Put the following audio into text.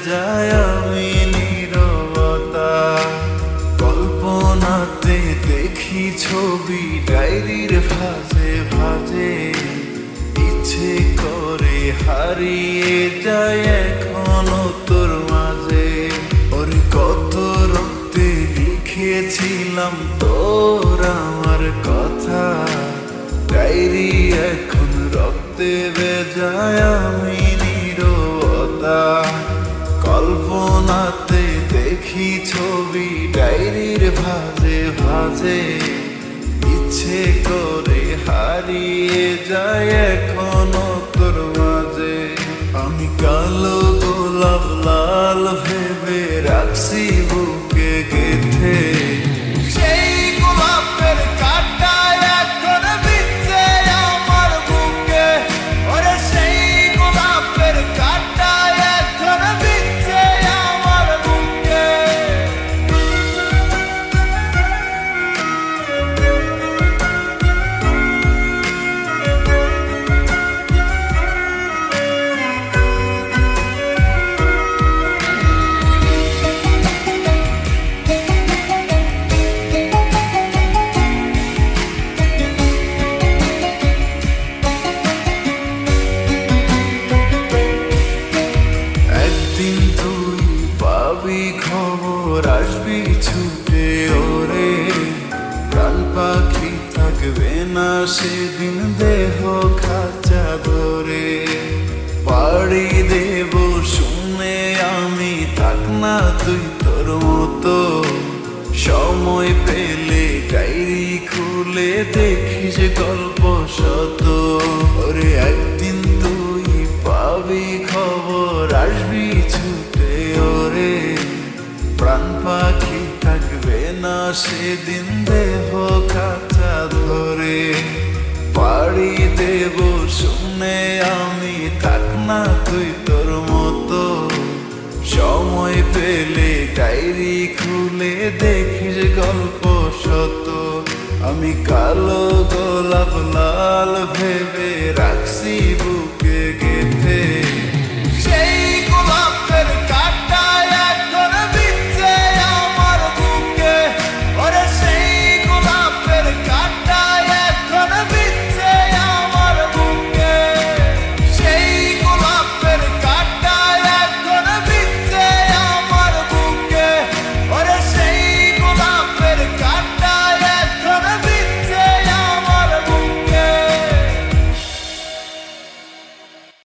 যায় আমি নীরবতা। কল্পনাতে দেখি ছবি ডায়েরির ভাঁজে ভাঁজে, ইচ্ছে করে হারিয়ে যায় এখনো তোর মাঝে। ওরে কত রক্তে লিখেছিলাম তোর আমার কথা, ডায়েরি এখন রক্তে ভেজায় আমি নীরবতা। কল্পনাতে দেখি ছবি ডায়েরির ভাঁজে ভাঁজে, ইচ্ছে করে হারিয়ে যায় এখনো তোর মাঝে। আমি কালো গোলাপ লাল ভেবে রাখছি বুকে গেঁথে, সেই গোলাপের কাঁটা এখন বিচ্ছে আমার বুকে। ওরে সেই গোলাপের কাঁটা এখন বিচ্ছে আমার বুকে। একদিন তুই পাবি খবর, আসবি ছুটে ওরে। প্রাণ পাখি থাকবে না সেদিন দেহ খাঁচা ধরে। পাড়ি দেব শুনে আমি, থাক না তুই তোর মতো। সময় পেলে ডায়েরি খুলে দেখিস গল্প শত। ওরে একদিন তুই পাবি খবর, আসবি ছুটে ওরে। প্রাণ পাখি থাকবে না সেদিন দেহ খাঁচা ধরে। পাড়ি দেব শুনে আমি, থাক না তুই তোর মতো। সময় পেলে ডায়েরি খুলে দেখিস গল্প শত। আমি কালো গোলাপ লাল ভেবে রাখছি বুকে।